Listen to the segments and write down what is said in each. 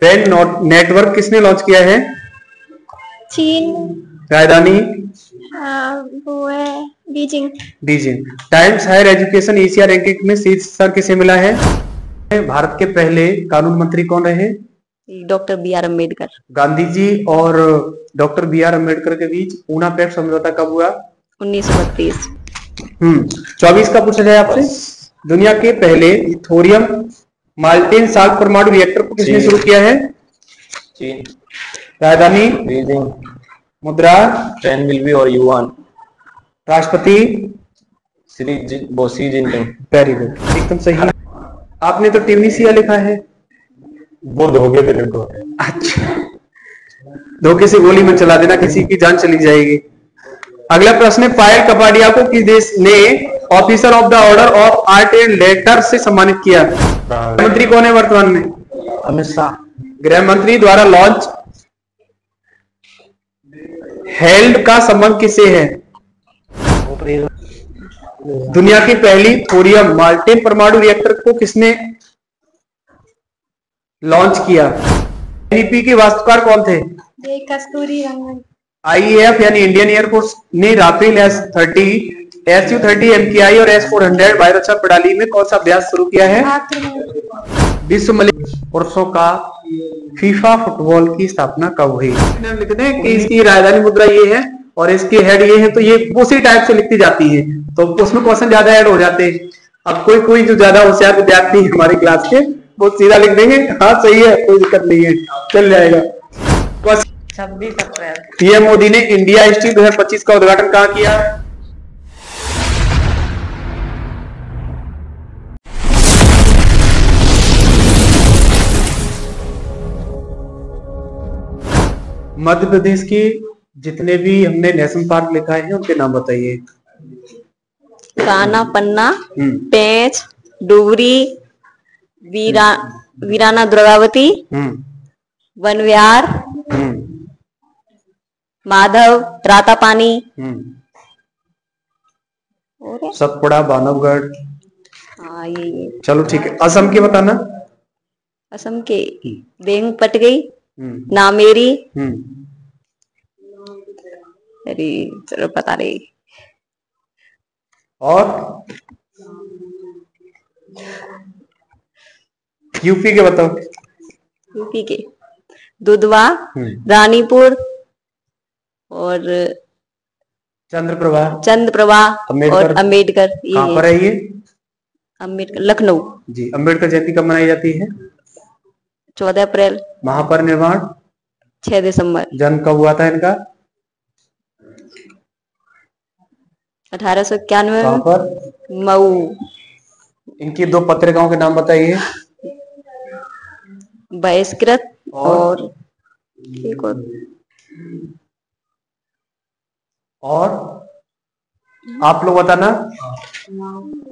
Pen network किसने launch किया है? चीन। राजधानी? वो है Beijing. Beijing. Times Higher Education Asia ranking में शीर्ष स्थान किसे मिला है? भारत के पहले कानून मंत्री कौन रहे? Doctor B R. अम्बेडकर। गांधी जी और डॉक्टर बी.आर. अम्बेडकर के बीच ऊना पैक्ट समझौता कब हुआ? 1932। 24 का पूछा जाए आपसे। दुनिया के पहले थोरियम माल्टेन साल्ट परमाणु रिएक्टर को किसने शुरू किया है? चीन। राजधानी? बीजिंग। मुद्रा? रेनमिनबी और युआन। राष्ट्रपति? Xi Jinping. वेरी गुड, एकदम सही। आपने तो ट्यूनीशिया लिखा है। वो धोखे से लिखो। अच्छा, धोखे से गोली में चला देना, किसी की जान चली जाएगी। अगला प्रश्न है, पायल कपाडिया को किस देश ने officer of the order of art and letter से सम्मानित किया? मंत्री कौन है वर्तमान में? अमित शाह। गृह मंत्री द्वारा लॉन्च हेल्ड का संबंध किससे है? दुनिया की पहली थोरियम माल्टेन परमाणु रिएक्टर को किसने लॉन्च किया? एनईपी के वास्तुकार कौन थे? कस्तूरी रंगन। आईएएफ यानी इंडियन एयरफोर्स ने राफेल S-30, Su-30 MKI और S-400 वायुरक्षा प्रणाली में कौन सा अभ्यास शुरू किया है? विश्व मलेरिया पुरुषों का फीफा फुटबॉल की स्थापना कब हुई? लिखते हैं कि इसकी राजधानी मुद्रा ये है और इसके हेड ये है, तो ये उसी टाइप से लिखती जाती है, तो उसमें क्वेश्चन ज्यादा ऐड हो जाते हैं। अब कोई जो ज्यादा होशियार विद्यार्थी हमारी क्लास के वो सीधा लिख देंगे, हाँ सही है, कोई दिक्कत नहीं है, चल जाएगा। 26 अप्रैल। पीएम मोदी ने इंडिया हिस्ट्री 2025 का उद्घाटन कहाँ किया? मध्य प्रदेश के जितने भी हमने नेशनल पार्क लिखा है उनके नाम बताइए। कान्हा, पन्ना, पेंच, डुगरी, वीराना दुर्गावती, वन विहार, माधव, रातापानी, सतपुड़ा, बानवगढ़। हाँ ये चलो ठीक है। असम के बताना। असम के बेंग पटगई, नामेरी, अरे चलो पता नहीं। और यूपी के बताओ। यूपी के दुधवा, रानीपुर और चंद्रप्रभा और अम्बेडकर। कहाँ पर है ये? अम्बेडकर लखनऊ। जी। अम्बेडकर जयंती कब मनाई जाती है? 14 अप्रैल। महापरिनिर्वाण? 6 दिसंबर। जन्म कब हुआ था इनका? 1891 कहाँ पर? मऊ। इनकी 2 पत्रिकाओं के नाम बताइए। बहिष्कृत और एक और आप लोग बताना।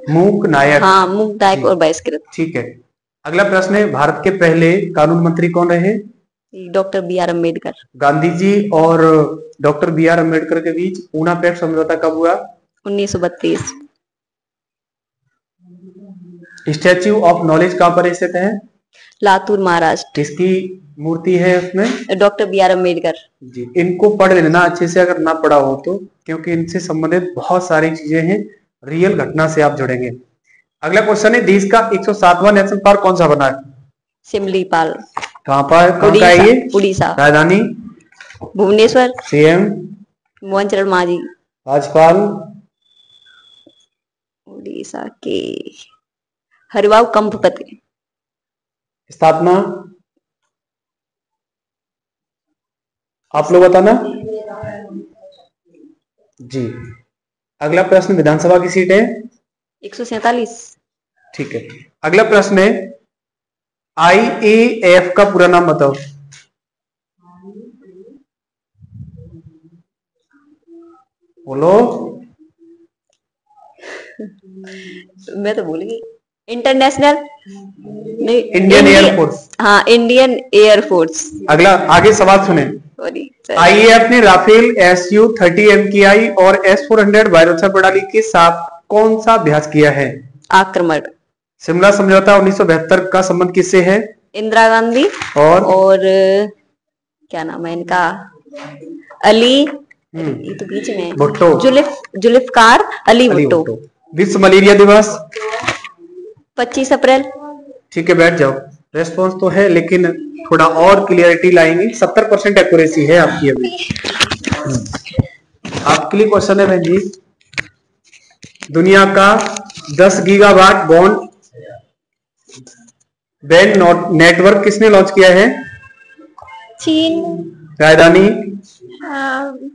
मूक नायक। हाँ, मूक नायक और बहिष्कृत। ठीक है। अगला प्रश्न है, भारत के पहले कानून मंत्री कौन रहे? Doctor B R. अम्बेडकर। गांधी जी और डॉक्टर बी.आर. अम्बेडकर के बीच ऊना पैक्ट समझौता कब हुआ? 1932। स्टैच्यू ऑफ नॉलेज कहाँ पर स्थित है? लातूर, महाराष्ट्र। किसकी मूर्ति है उसमें? Doctor B R. अम्बेडकर जी। इनको पढ़ लेना अच्छे से अगर ना पढ़ा हो तो, क्योंकि इनसे संबंधित बहुत सारी चीजें हैं, रियल घटना से आप जुड़ेंगे। अगला क्वेश्चन है, देश का 107वां नेशनल पार्क कौन सा बना है? सिमलीपाल। कहाँ पर? उड़ीसा। राजधानी? भुवनेश्वर। सीएम? मोहन चरण मांझी। राज्यपाल? उड़ीसा के हरिबाबू कंभपति। स्थापना? आप लोग बताना। जी। अगला प्रश्न, विधानसभा की सीट है 147। ठीक है। अगला प्रश्न है, IAF का पूरा नाम बताओ। बोलो। मैं तो भूल गई। इंटरनेशनल नहीं, इंडियन एयरफोर्स। हाँ, इंडियन एयरफोर्स। अगला आगे सवाल सुने। आईएएफ ने राफेल Su-30 MKI और S-400 वायुरक्षा प्रणाली के साथ कौन सा अभ्यास किया है? आक्रमण। शिमला समझौता 1972 का संबंध किससे है? इंदिरा गांधी और क्या नाम है इनका, अली, ये तो बीच में भुट्टो, जुल्फकार अली भुट्टो। विश्व मलेरिया दिवस 25 अप्रैल। ठीक है, बैठ जाओ। रेस्पॉन्स तो है लेकिन थोड़ा और क्लियरिटी लाएंगे। 70% एक्यूरेसी है आपकी अभी। आपके लिए क्वेश्चन है बहन जी, दुनिया का 10 गीगावाट बैंड नेटवर्क किसने लॉन्च किया है? चीन। राजधानी?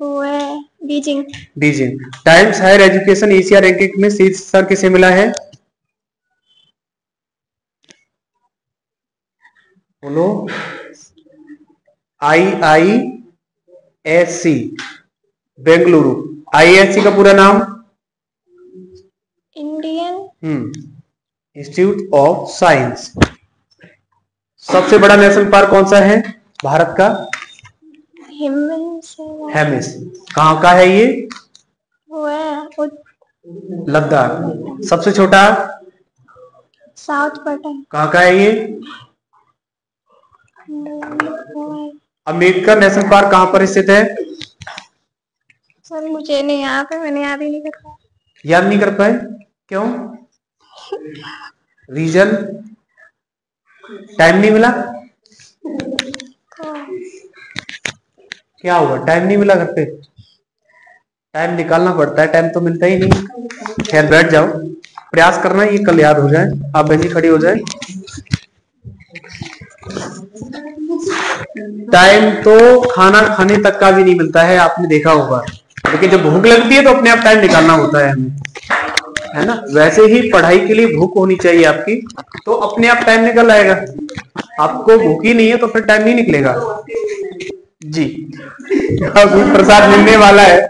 वो है Beijing. Times Higher Education Asia ranking में शीर्ष स्थान किसे मिला है? बोलो। IISc बेंगलुरु। IISc का पूरा नाम? Indian institute of science. सबसे बड़ा नेशनल पार्क कौन सा है भारत का? हेमिस। कहाँ का है ये? वो है लद्दाख। सबसे छोटा? साउथ पटन। कहाँ का है ये? अम्बेडकर नेशनल पार्क कहाँ पर स्थित है? सर मुझे नहीं यहाँ पे, मैंने याद ही नहीं कर पाया। याद नहीं कर पाए? क्यों? रीजन? टाइम नहीं मिला? क्या हुआ, टाइम नहीं मिला घर पे? टाइम निकालना पड़ता है, टाइम तो मिलता ही नहीं। खैर बैठ जाओ, प्रयास करना ये कल याद हो जाए। आप बहन जी खड़ी हो जाए। टाइम तो खाना खाने तक का भी नहीं मिलता है, आपने देखा होगा, लेकिन जब भूख लगती है तो अपने आप टाइम निकालना होता है हमें, है ना? वैसे ही पढ़ाई के लिए भूख होनी चाहिए आपकी, तो अपने आप टाइम निकल आएगा। आपको भूख ही नहीं है तो फिर टाइम नहीं निकलेगा जी। अभी प्रसाद मिलने वाला है।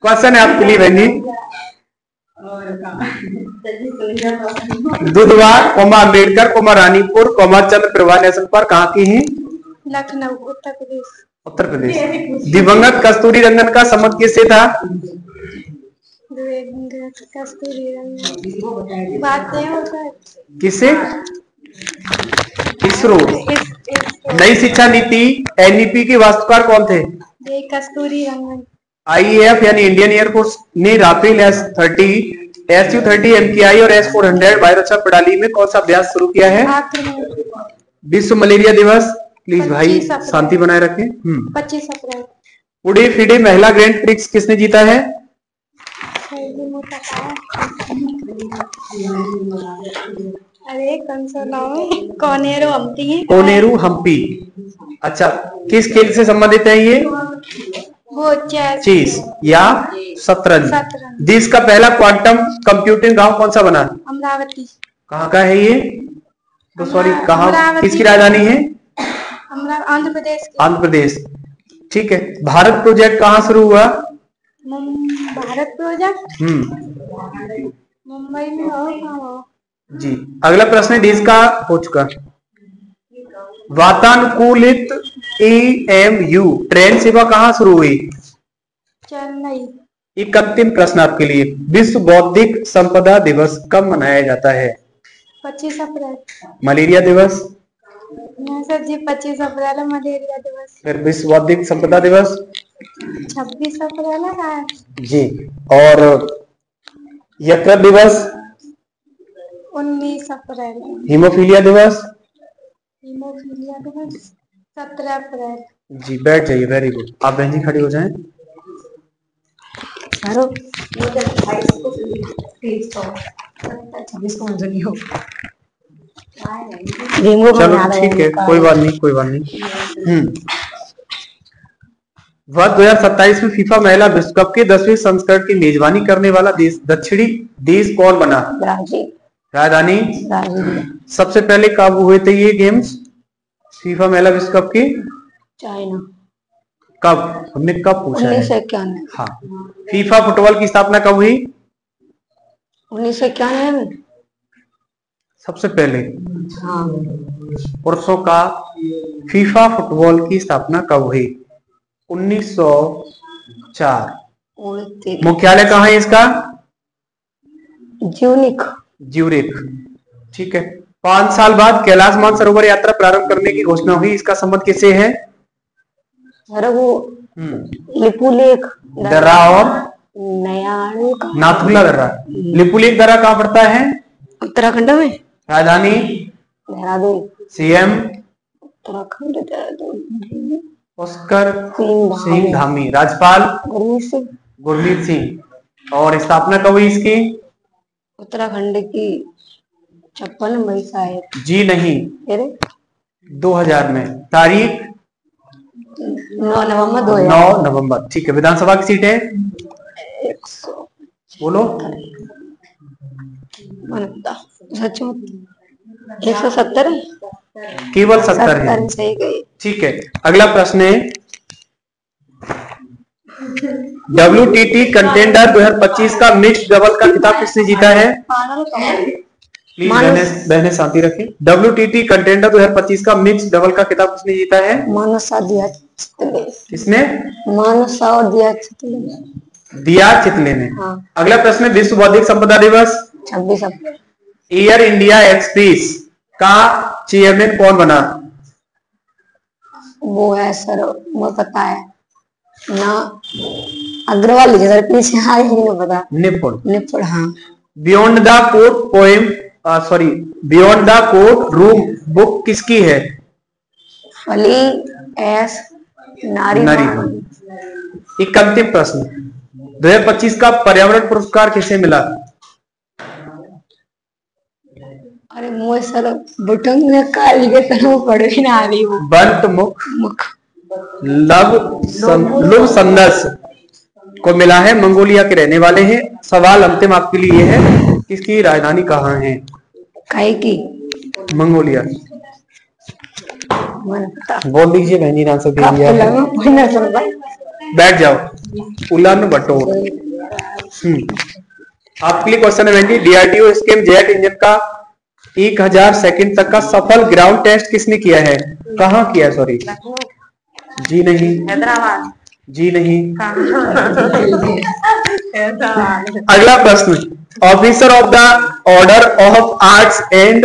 क्वेश्चन है आपके लिए बहन जी, दुधवा, अम्बेडकर, रानीपुर, चंद्र प्रभा नेशनल पार्क कहाँ की है? लखनऊ, उत्तर प्रदेश। दिवंगत कस्तूरी रंगन का संबंध किससे था? कस्तूरी रंगन किससे? इसरो। नई शिक्षा नीति NEP के वास्तुकार कौन थे? कस्तूरी रंगन। IAF यानी इंडियन एयरफोर्स ने राफेल S-30, Su-30 MKI और S-400 वायुरक्षा प्रणाली में कौन सा अभ्यास शुरू किया है? विश्व मलेरिया दिवस, प्लीज भाई शांति बनाए रखें। 25 अप्रैल। उड़े फिडे महिला ग्रैंड प्रिक्स किसने जीता है? अरे कौन सा नाम है? कोनेरू हम्पी। अच्छा, किस खेल से संबंधित है ये? वो चेस या शतरंज। देश का पहला क्वांटम कंप्यूटिंग गांव कौन सा बना? अमरावती। कहाँ का है ये? तो सॉरी, कहाँ, किसकी राजधानी है? आंध्र प्रदेश। आंध्र प्रदेश, ठीक है। भारत प्रोजेक्ट कहाँ शुरू हुआ? भारत प्रोजेक्ट मुंबई में हो जी। अगला प्रश्न देश का हो चुका। वातानुकूलित EMU ट्रेन सेवा कहाँ शुरू हुई? चेन्नई। एक अंतिम प्रश्न आपके लिए, विश्व बौद्धिक संपदा दिवस कब मनाया जाता है? 25 अप्रैल। मलेरिया दिवस? सर जी 25 अप्रैल है मलेरिया दिवस। फिर विश्व बौद्धिक संपदा दिवस? 26 अप्रैल है जी। और यकृत दिवस? 19 अप्रैल। हीमोफीलिया दिवस? 17 अप्रैल जी। बैठ जाइए, वेरी गुड। आप बहन जी खड़ी हो जाएं। चलो ठीक है, कोई बात नहीं। वर्ष 2027 में फीफा महिला विश्व कप के 10वें संस्करण की मेजबानी करने वाला दक्षिणी देश कौन बना? राजधानी? सबसे पहले कब हुए थे ये गेम्स, फीफा महिला विश्व कप के? चाइना। कब? हमने कब पूछा है? 1991। हाँ। फीफा फुटबॉल की स्थापना कब हुई? 1991 में सबसे पहले। हाँ। पुरुषों का फीफा फुटबॉल की स्थापना कब हुई? 1904। मुख्यालय कहाँ है इसका? ज्यूरिख। ठीक है। 5 साल बाद कैलाश मानसरोवर यात्रा प्रारंभ करने की घोषणा हुई, इसका संबंध किससे है? अरे वो लिपुलेख दर्रा और नयाणु नाथुला दर्रा। लिपुलेख दर्रा कहाँ पड़ता है? उत्तराखंड में। राजधानी देहरादून। सीएम उत्तराखंड देहरादून। पुष्कर सिंह धामी। राज्यपाल गुरमीत सिंह। और स्थापना कब हुई इसकी? उत्तराखंड की 56 मई शायद। जी नहीं, 2000 में। तारीख 9 नवंबर 2000। 9 नवंबर। ठीक है। विधानसभा की सीट है? बोलो। 170 है। केवल 70 है। सही गई। ठीक है। अगला प्रश्न है, WTT कंटेंडर 2025 का मिक्स्ड डबल का खिताब किसने जीता है? प्लीज बहने शांति रखें। WTT कंटेंडर 2025 का मिक्स्ड डबल का खिताब किसने जीता है? मानसा दिया चितले। किसने? मानसा और दिया चितले। दिया चितले ने। हाँ। अगला प्रश्न, विश्व बौद्धिक संपदा दिवस 26 अप्रैल। एयर इंडिया एक्सप्रेस का चेयरमैन कौन बना? वो है सर, वो पता है ना, अग्रवाल जी सर, पीछे आ रही है, पता। निपुण। हाँ। Beyond the court poem, sorry, beyond the court room book किसकी है? फली एस नारीवान। एक अंतिम प्रश्न, 2025 का पर्यावरण पुरस्कार किसे मिला? अरे मुझे सर बटन में काली के तरह पढ़ भी ना आ रही वो। बंट मुख लुब संदस को मिला है, मंगोलिया के रहने वाले हैं। सवाल अंतिम आपके लिए है, इसकी राजधानी कहाँ है? काहे की? मंगोलिया। बोल दीजिए बहन जी, आंसर दे दिया। बैठ जाओ। उलान बटोर। आपके लिए क्वेश्चन है बहन जी, DRDO स्कीम जेट इंजन का 1000 सेकंड तक का सफल ग्राउंड टेस्ट किसने किया है? कहाँ किया? सॉरी, जी नहीं, हैदराबाद। जी नहीं। अगला प्रश्न, officer of the order of arts and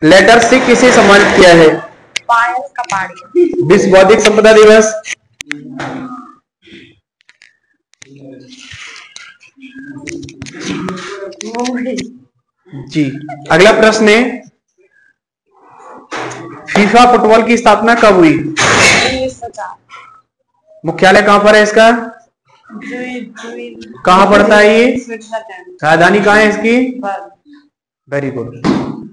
letter से किसे सम्मानित किया है? पायल कपाड़ी। विश्व बौद्धिक संपदा दिवस जी। अगला प्रश्न है, फीफा फुटबॉल की स्थापना कब हुई? 1904। मुख्यालय कहां पर है इसका? कहां पड़ता है ये? राजधानी कहां है इसकी? Very good.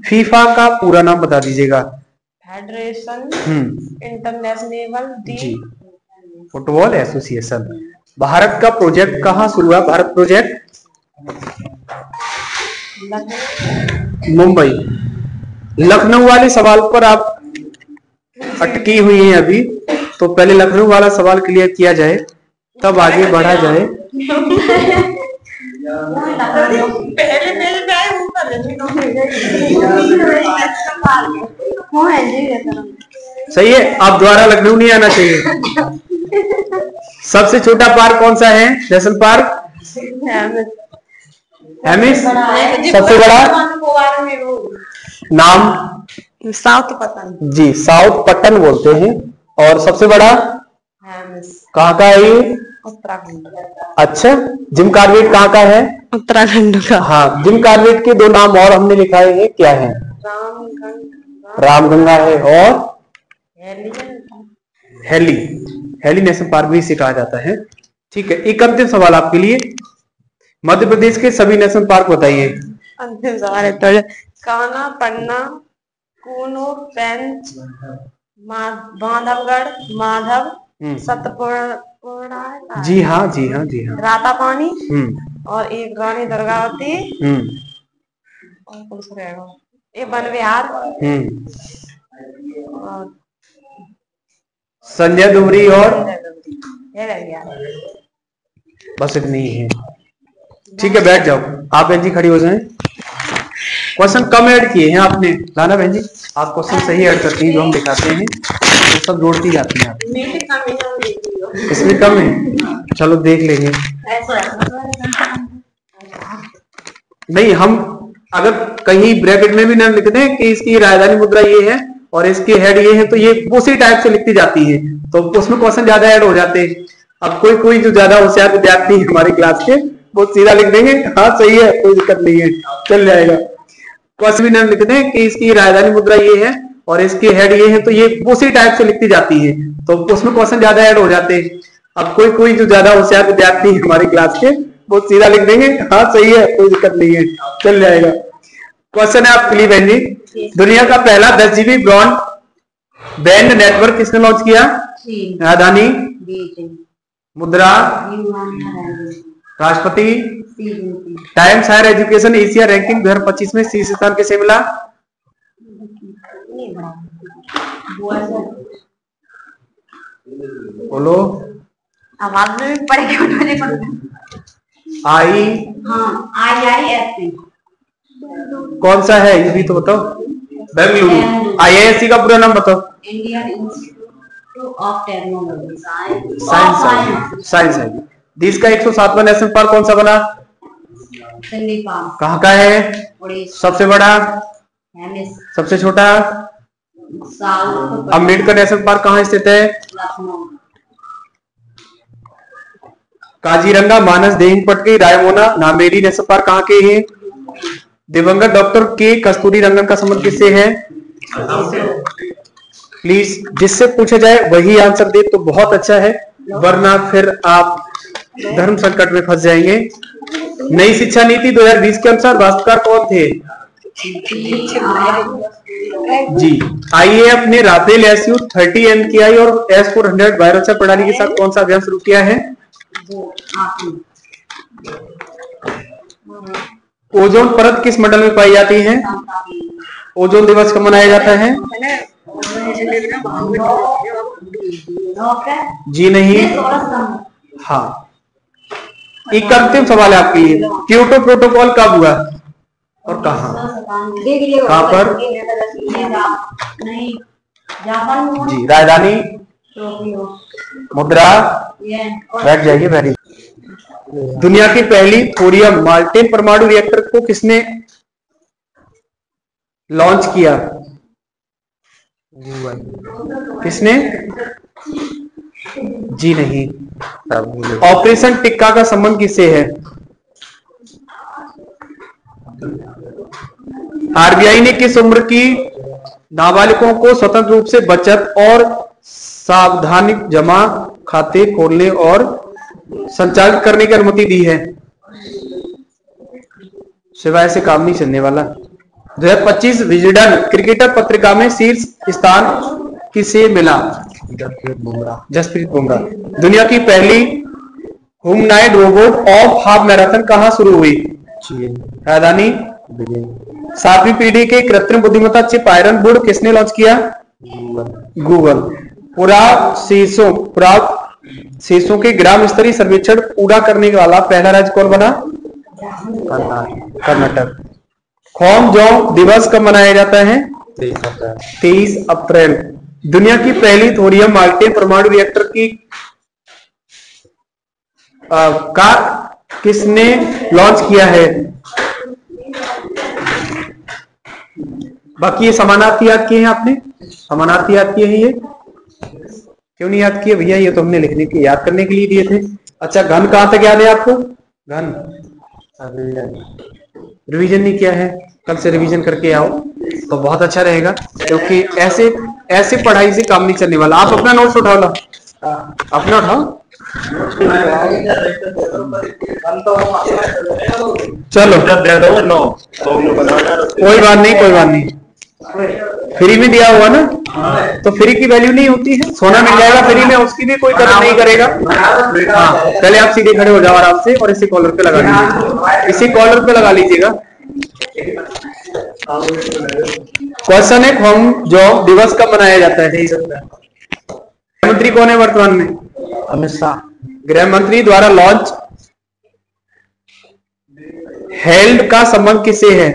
फीफा का पूरा नाम बता दीजिएगा। फेडरेशन इंटरनेशनल दी फुटबॉल एसोसिएशन। भारत का प्रोजेक्ट कहां शुरू हुआ? भारत प्रोजेक्ट मुंबई। लखनऊ वाले सवाल पर आप अटकी हुई हैं अभी, तो पहले लखनऊ वाला सवाल क्लियर किया जाए, तब आगे बढ़ा जाए। सही है, आप द्वारा लखनऊ नहीं आना चाहिए। सबसे छोटा पार्क कौन सा है? जैसल पार्क, हेमिस। सबसे बड़ा नाम? साउथ पतन। जी, साउथ पटन बोलते हैं। और सबसे बड़ा कहाँ का है ये? उत्तराखंड। अच्छा, जिम कार्बेट कहाँ का है? उत्तराखंड का। हाँ, जिम कार्बेट के 2 नाम और हमने लिखाए हैं, क्या है? रामगंगा है और हेली नेशनल पार्क भी इसे कहा जाता है। ठीक है। एक अंतिम सवाल आपके लिए, मध्य प्रदेश के सभी नेशनल पार्क बताइए। अंतिम सवाल है तो कान्हा, पन्ना, कूनो, पेंच, बांधवगढ़, माधव, सतपुड़ा। जी हाँ, जी हाँ, जी हाँ। राता पानी और एक रानी दुर्गावती और कुछ रहेगा, एक वन विहार और संजय दुबरी और बस इतनी ही है। ठीक है, बैठ जाओ। आप बहन जी खड़ी हो जाएं। क्वेश्चन कम ऐड किए हैं आपने, लाना बहन जी। आप क्वेश्चन सही ऐड करती हैं, जो हम दिखाते हैं वो सब जोड़ती जाती हैं आप। इसमें कम है, चलो देख लेंगे। नहीं, हम अगर कहीं ब्रैकेट में भी न लिख दें कि इसकी राजधानी मुद्रा ये है और इसके हेड ये है, तो ये उसी टाइप से लिखती जाती है, तो उसमें क्वेश्चन ज्यादा ऐड हो जाते हैं। अब कोई जो ज्यादा होशियार विद्यार्थी है हमारी क्लास के, वो सीधा लिख देंगे हाँ सही है, कोई दिक्कत नहीं है, चल जाएगा। क्वेश्चन भी न लिख दें कि इसकी राजधानी मुद्रा ये है और इसके हेड ये है, तो ये उसी टाइप से लिखती जाती है, तो उसमें क्वेश्चन ज्यादा ऐड हो जाते हैं। अब कोई जो ज्यादा होशियार विद्यार्थी है हमारी क्लास के, वो सीधा लिख देंगे हाँ सही है, कोई दिक्कत नहीं है, चल जाएगा। क्वेश्चन है आपके लिए बहन जी, दुनिया का पहला 10 GB ब्रॉडबैंड नेटवर्क किसने लॉन्च किया? राजधानी, मुद्रा, राष्ट्रपति, Times Higher Education Asia ranking 2025 में शीर्ष स्थान किसे मिला? बोलो, आवाज में पड़ेगा। आई कौन सा है ये भी तो बताओ। बेंगलुरु। IISc का पूरा नाम बताओ। Indian institute of technology science है। देश का 107वां नेशनल पार्क कौन सा बना? कहाँ का है? सबसे बड़ा, सबसे छोटा? अम्बेडकर नेशनल पार्क कहाँ स्थित है? काजीरंगा, मानस, देहिंग पटकी, रायमोना, नामेरी नेशनल पार्क कहाँ के हैं? दिवंगत डॉक्टर के कस्तूरी रंगन का संबंध किससे है? प्लीज जिससे पूछा जाए वही आंसर दे तो बहुत अच्छा है, वरना फिर आप धर्म संकट में फंस जाएंगे। नई शिक्षा नीति 2020 के अनुसार वास्तुकार कौन थे? जी। IAF ने राफेल SU-30 MKI और S-400 वायुरक्षा प्रणाली के साथ कौन सा अभियान शुरू किया है? ओजोन परत किस मंडल में पाई जाती है? ओजोन दिवस कब मनाया जाता है? जी नहीं, हाँ। एक अंतिम सवाल है आपके लिए, क्योटो प्रोटोकॉल कब हुआ और कहाँ? कहाँ पर? जी। राजधानी, मुद्रा, बैठ जाइए। वेरी। दुनिया की पहली थोरियम मार्टिन परमाणु रिएक्टर को किसने लॉन्च किया? किसने? जी नहीं। ऑपरेशन टिक्का का संबंध किससे है? RBI ने किस उम्र की नाबालिगों को स्वतंत्र रूप से बचत और सावधानिक जमा खाते खोलने और संचालित करने की अनुमति दी है? सिवाय से काम नहीं चलने वाला। 2025 विजडन क्रिकेटर पत्रिका में शीर्ष स्थान किसे मिला? जसप्रीत बुमराह। दुनिया की पहली humanoid robot of half marathon कहां शुरू हुई? राजधानी। 7वीं पीढ़ी के कृत्रिम बुद्धिमत्ता चिप आयरन बोर्ड किसने लॉन्च किया? गूगल। पुरा शीशों के ग्राम स्तरीय सर्वेक्षण पूरा करने वाला पहला राज्य कौन बना? कर्नाटक। खोम जोंग दिवस कब मनाया जाता है? 23 अप्रैल। दुनिया की पहली थोरियम मार्टिन परमाणु रिएक्टर की का किसने लॉन्च किया है? बाकी ये समानार्थी याद किए हैं आपने? समानार्थी याद किए हैं ये? क्यों नहीं याद किए भैया? ये तो हमने लिखने के याद करने के लिए दिए थे। अच्छा, घन कहां तक याद है आपको? घन रिवीजन नहीं किया है? कल से रिवीजन करके आओ तो बहुत अच्छा रहेगा, क्योंकि ऐसे पढ़ाई से काम नहीं चलने वाला। आप अपना नोट्स उठाओ ना, अपना उठाओ। चलो कोई बात नहीं, फ्री में दिया हुआ ना, तो फ्री की वैल्यू नहीं होती है। सोना मिल जाएगा फ्री में, उसकी भी कोई कदर नहीं करेगा। हाँ, पहले आप सीधे खड़े हो जाओ आराम से और इसी कॉलर पे लगा लीजिए, इसी कॉलर पे लगा लीजिएगा। क्वेश्चन है, होम जॉब दिवस कब मनाया जाता है? गृहमंत्री कौन है वर्तमान में? अमित शाह। गृह मंत्री द्वारा लॉन्च हेल्ड का संबंध किसे है?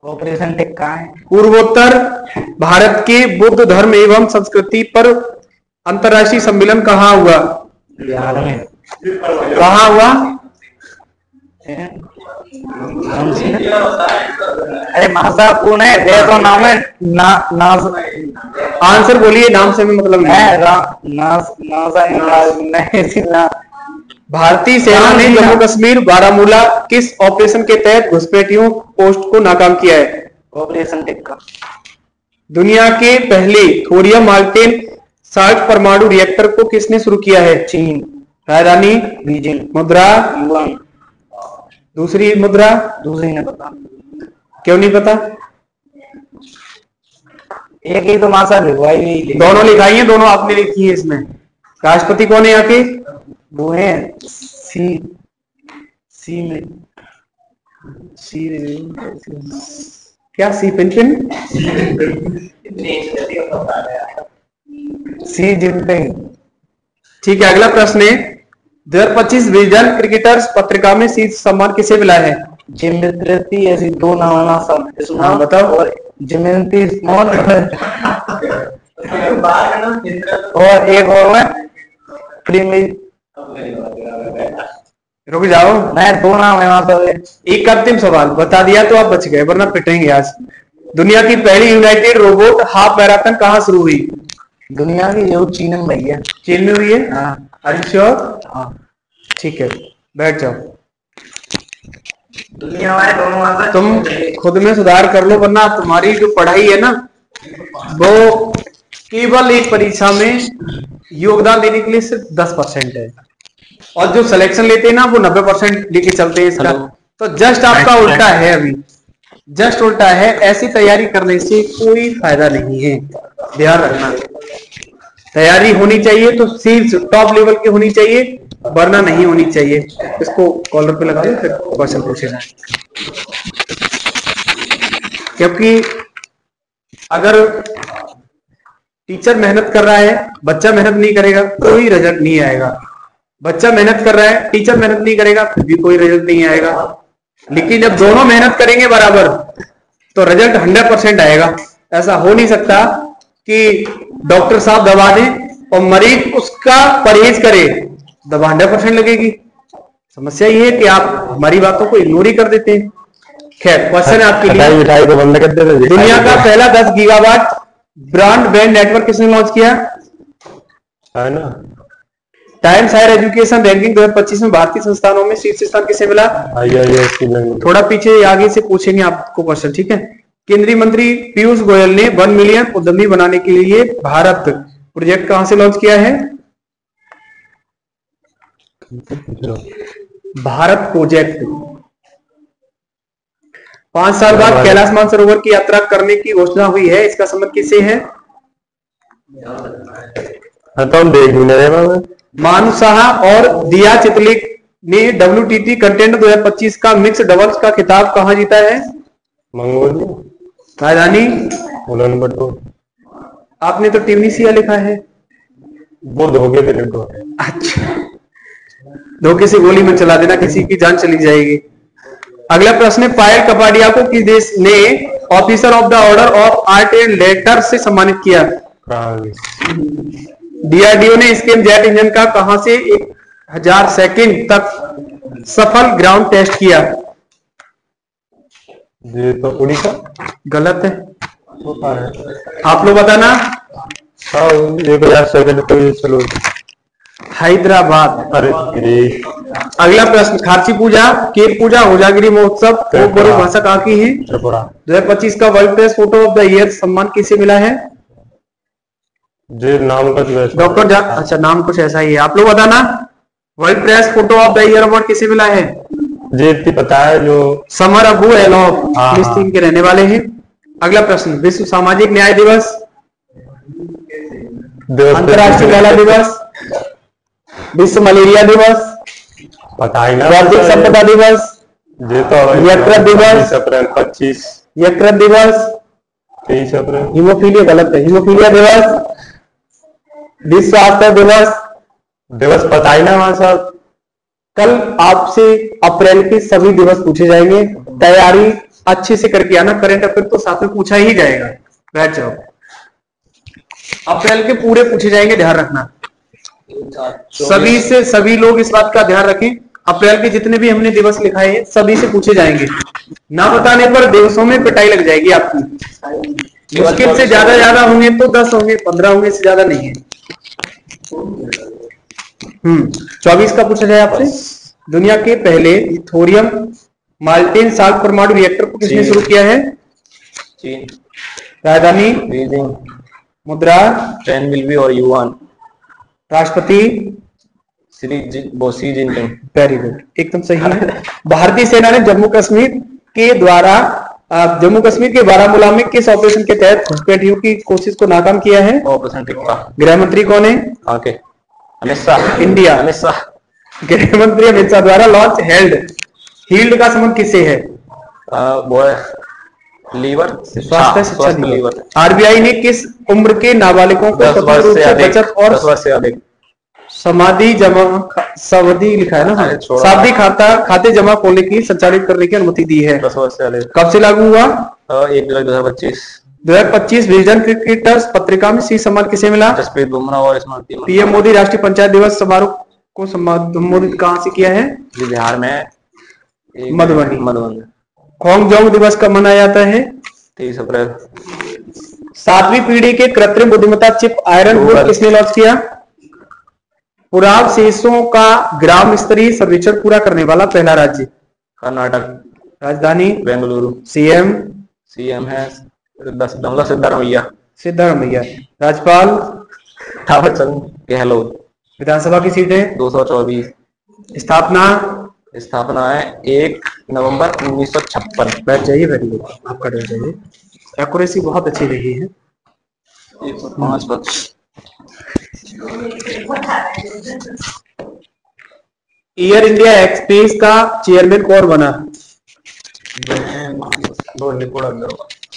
ऑपरेशन टिक्का है। पूर्वोत्तर भारत के बुद्ध धर्म एवं संस्कृति पर अंतर्राष्ट्रीय सम्मेलन कहाँ हुआ? बिहार में। कहाँ हुआ? अरे मासा कौन है? दे तो नाम है ना। आंसर बोलिए, नाम से भी मतलब नहीं। भारतीय सेना ने जम्मू कश्मीर बारामूला किस ऑपरेशन के तहत घुसपैठियों पोस्ट को नाकाम किया है? ऑपरेशन टिक्का। दुनिया के पहले थोरियम मार्टिन साल्ट परमाणु रिएक्टर को किसने शुरू किया है? चीन। राजधानी? बीजिंग। मुद्रा? युआन। दूसरी मुद्रा? दूसरी नहीं पता। क्यों नहीं पता? एक ही तो मासा लिखवाई हुई। दोनों लिखाई है, दोनों आपने लिखी है। इसमें राष्ट्रपति कौन है यहाँ के? वो है सी में क्या? सी पिनपिन? Xi Jinping. ठीक है, अगला प्रश्न है 2025 विजन क्रिकेटर्स पत्रिका में शीर्ष सम्मान किसे मिला है? जिम्मेदारी ऐसी दो नाम सब। हाँ बताओ। और जिम्मेदारी और एक और है प्रीमियर। रुक जाओ, मैं दो नाम है वहां पर। एक अंतिम सवाल बता दिया तो आप बच गए, वरना पिटेंगे आज। दुनिया की पहली यूनाइटेड रोबोट हाफ मैराथन कहाँ शुरू हुई? दुनिया की जो चीन में भैया। चीन में हुई है? हाँ। Are you sure? हाँ ठीक है, बैठ जाओ। दुनिया वाले दोनों तुम खुद में सुधार कर लो, वरना तुम्हारी जो पढ़ाई है ना वो केवल एक परीक्षा में योगदान देने के लिए सिर्फ 10% है, और जो सिलेक्शन लेते हैं ना वो 90% लेके चलते हैं इसका। तो जस्ट आपका उल्टा है, अभी जस्ट उल्टा है। ऐसी तैयारी करने से कोई फायदा नहीं है, ध्यान रखना। तैयारी होनी चाहिए तो शीर्ष टॉप लेवल की होनी चाहिए, वरना नहीं होनी चाहिए। इसको कॉलर पे लगा दो, फिर क्वेश्चन पूछेगा। क्योंकि अगर टीचर मेहनत कर रहा है, बच्चा मेहनत नहीं करेगा, कोई रिजल्ट नहीं आएगा। बच्चा मेहनत कर रहा है, टीचर मेहनत नहीं करेगा, फिर भी कोई रिजल्ट नहीं आएगा। लेकिन जब दोनों मेहनत करेंगे बराबर तो रिजल्ट 100% आएगा। ऐसा हो नहीं सकता कि डॉक्टर साहब दवा दें और मरीज उसका परहेज करे, दवा 100% लगेगी। समस्या ये है कि आप हमारी बातों को इग्नोर ही कर देते हैं। खैर, क्वेश्चन आपके लिए, तो बंद कर देते। दुनिया का पहला 10 गीगावाट ब्रॉडबैंड नेटवर्क किसने लॉन्च किया? है ना। टाइम्स हायर एजुकेशन रैंकिंग 2025 में भारतीय संस्थानों में शीर्ष स्थान किसे मिला? थोड़ा पीछे आगे से पूछेंगे आपको क्वेश्चन, ठीक है। केंद्रीय मंत्री पीयूष गोयल ने 1 मिलियन उद्यमी बनाने के लिए भारत प्रोजेक्ट कहां से लॉन्च किया है? भारत प्रोजेक्ट। 5 साल बाद कैलाश मानसरोवर की यात्रा करने की घोषणा हुई है, इसका संबंध किसे है? तो हम देख नहीं रहे। मानु साहा और दिया चितलिक ने WTT कंटेंट 2025 का मिक्स डबल्स का खिताब कहां जीता है? मंगोलिया। राजधानी? उलानबाटर। आपने तो ट्यूनीशिया लिखा है। वो धोखे से लिखो। अच्छा, धोखे से गोली में चला देना, किसी की जान चली जाएगी। अगला प्रश्न है, पायल कपाडिया को किस देश ने officer of the order of art and letter से सम्मानित किया? DRDO ने स्केम जेट इंजन का कहां से 1000 सेकंड तक सफल ग्राउंड टेस्ट किया? ये तो उड़ीसा। गलत है, आप लोग बताना। 1000 सेकंड तो ये चलो हैदराबाद। अरे अगला प्रश्न, खारची पूजा, केर पूजा, होजागिरी महोत्सव फोक बोरो भाषा कहाँ की है? 2025 का world press photo of the year सम्मान किसे मिला है? जी नाम का डॉक्टर अच्छा, नाम कुछ ऐसा ही है, आप लोग बताना। World press photo of the year award किसे मिला है? जी इतनी पता है, जो समर अबू एलॉफ फिलिस्तीन के रहने वाले हैं। अगला प्रश्न, विश्व सामाजिक न्याय दिवस, अंतर्राष्ट्रीय महिला दिवस, विश्व मलेरिया दिवस, पता ही ना, बौद्धिक संपदा दिवस, यकृत दिवस, अप्रैल 25, यकृत दिवस, 23 अप्रैल, हीमोफीलिया गलत है, हीमोफीलिया दिवस, विश्व स्वास्थ्य दिवस पता ही ना वहां साहब। कल आपसे अप्रैल के सभी दिवस पूछे जाएंगे, तैयारी अच्छे से करके आना। करंट अफेयर तो साथ में पूछा ही जाएगा, बैठ जाओ। अप्रैल के पूरे पूछे जाएंगे, ध्यान रखना। सभी से सभी लोग इस बात का ध्यान रखें, अप्रैल के जितने भी हमने दिवस लिखाए हैं सभी से पूछे जाएंगे। ना बताने पर दिवसों में पिटाई लग जाएगी आपकी। मुश्किल से ज्यादा होंगे तो 10 होंगे, 15 होंगे, इससे ज्यादा नहीं है। 24 का पूछा जाए आपसे, दुनिया के पहले थोरियम माल्टेन साल्ट परमाणु रिएक्टर को किसने शुरू किया है? चीन। राजधानी? बीजिंग। मुद्रा? RMB और युआन। राष्ट्रपति? Xi Jinping. वेरी गुड, एकदम सही है। भारतीय सेना ने जम्मू कश्मीर के बारामूला में किस ऑपरेशन के तहत घुसपैठियों की कोशिश को नाकाम किया है? ऑपरेशन टिक्का। गृह मंत्री कौन है? अमित शाह। इंडिया। अमित शाह। गृह मंत्री अमित शाह द्वारा लॉन्च हील्ड का संबंध किससे है? वो है लीवर, स्वास्थ्य शिक्षा लीवर। आरबीआई ने किस उम्र के नाबालिगों को स्वतंत्र रूप से बचत और 10 वर्ष से अधिक सावधि जमा सावधि लिखा है ना, सावधि खाते जमा खोलने की संचालित करने की अनुमति दी है? 10 वर्ष से अधिक। कब से लागू हुआ? 1 जुलाई 2025। 2025 विजन क्रिकेटर्स पत्रिका में सी सम्मान किसे मिला? जसप्रीत बुमराह और स्मृति। पीएम मोदी राष्ट्रीय पंचायत दिवस समारोह को संबोधित कहां से किया है? बिहार में मधुबनी। होंगजोंग दिवस कब मनाया जाता है? 23 अप्रैल। 7वीं पीढ़ी के कृत्रिम बुद्धिमत्ता चिप आयरन वुड किसने लॉन्च किया? पुराव शेषों का ग्राम स्तरीय सर्वेक्षण पूरा करने वाला पहला राज्य? कर्नाटक। राजधानी? बेंगलुरु। सीएम है सिद्धारमैया। राज्यपाल? थावरचंद गहलोत। विधानसभा की सीटें? 224। स्थापना है 1 नवंबर 1956। बैठ जाइए, वेरी गुड, आपका बैठ जाइए। एक्यूरेसी बहुत अच्छी रही है। 105 पद। एयर इंडिया एक्सप्रेस का चेयरमैन कौन बना?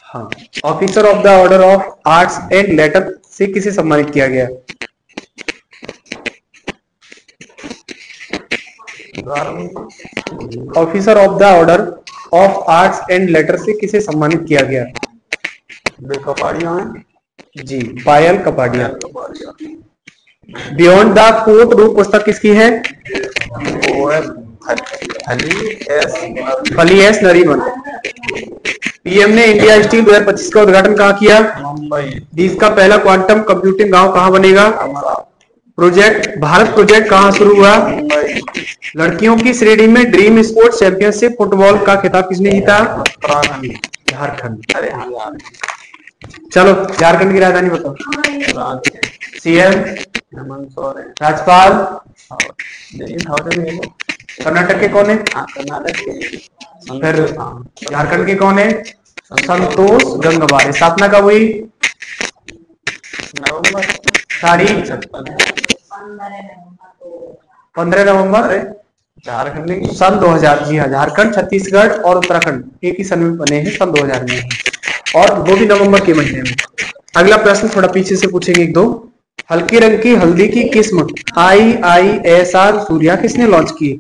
हाँ। Officer of the order of arts and letter से किसे सम्मानित किया गया? Officer of the order of arts and letter से किसे सम्मानित किया गया? Kapadia ji, Payal Kapadia. Beyond the courtroom पुस्तक किसकी है? फली एस नरीमन। पीएम ने इंडिया स्टील 2025 का उद्घाटन कहाँ किया? मुंबई। देश का पहला क्वांटम कंप्यूटिंग गांव कहाँ बनेगा? भारत प्रोजेक्ट कहाँ शुरू हुआ? लड़कियों की श्रेणी में ड्रीम स्पोर्ट्स चैंपियनशिप फुटबॉल का खिताब किसने जीता? झारखंड। चलो, झारखंड की राजधानी बताओ। सीएम? राज्यपाल? कर्नाटक के कौन है? फिर झारखंड के कौन है? संतोष गंगवार। स्थापना कब हुई? तारीख? 15 नवंबर झारखंड सन 2000। जी हाँ, झारखंड, छत्तीसगढ़ और उत्तराखंड एक ही सन में बने हैं, सन 2000 में, और वो भी नवंबर के महीने में। अगला प्रश्न थोड़ा पीछे से पूछेंगे एक दो। हल्के रंग की हल्दी की किस्म IISR सूर्या किसने लॉन्च की?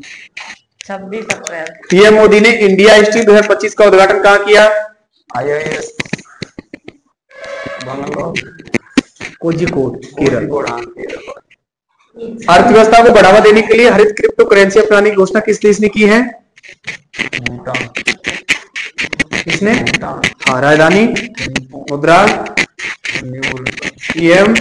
26 अप्रैल। पीएम मोदी ने इंडिया स्टील 2025 का उद्घाटन कहाँ किया? IIS कोझिकोड, केरल। अर्थव्यवस्था को बढ़ावा देने के लिए हरित क्रिप्टो करेंसी अपनाने की घोषणा किस देश ने की है? किसने? हाँ, राजधानी? मुद्रा? पीएम?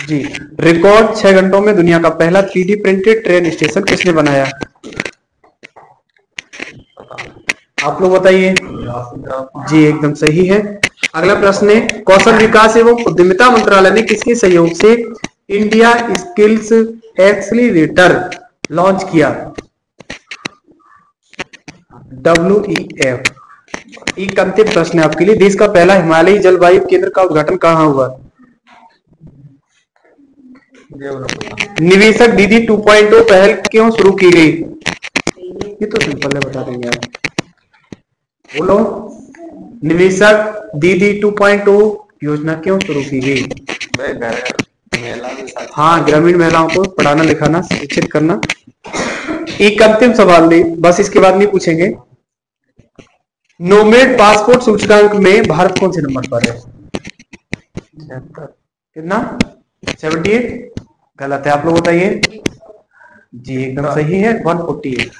जी। रिकॉर्ड 6 घंटों में दुनिया का पहला 3D प्रिंटेड ट्रेन स्टेशन किसने बनाया? आप लोग बताइए। जी, एकदम सही है। अगला प्रश्न है, कौशल विकास एवं उद्यमिता मंत्रालय ने किसके सहयोग से इंडिया स्किल्स एक्सीलरेटर लॉन्च किया? WEF। एक अंतिम प्रश्न है आपके लिए, देश का पहला हिमालयी जलवायु केंद्र का उद्घाटन कहाँ हुआ? निवेशक दीदी 2.0 पहल क्यों शुरू की गई? ये तो सिंपल है, बता देंगे आप। बोलो, निवेशक दीदी 2.0 योजना क्यों शुरू की गई? हाँ, ग्रामीण महिलाओं को पढ़ाना लिखाना शिक्षित करना। एक अंतिम सवाल नहीं, बस इसके बाद नहीं पूछेंगे। नोमेड पासपोर्ट सूचकांक में भारत कौन से नंबर पर है? कितना? 78। गलत है, आप लोग बताइए। जी एकदम सही है, 148।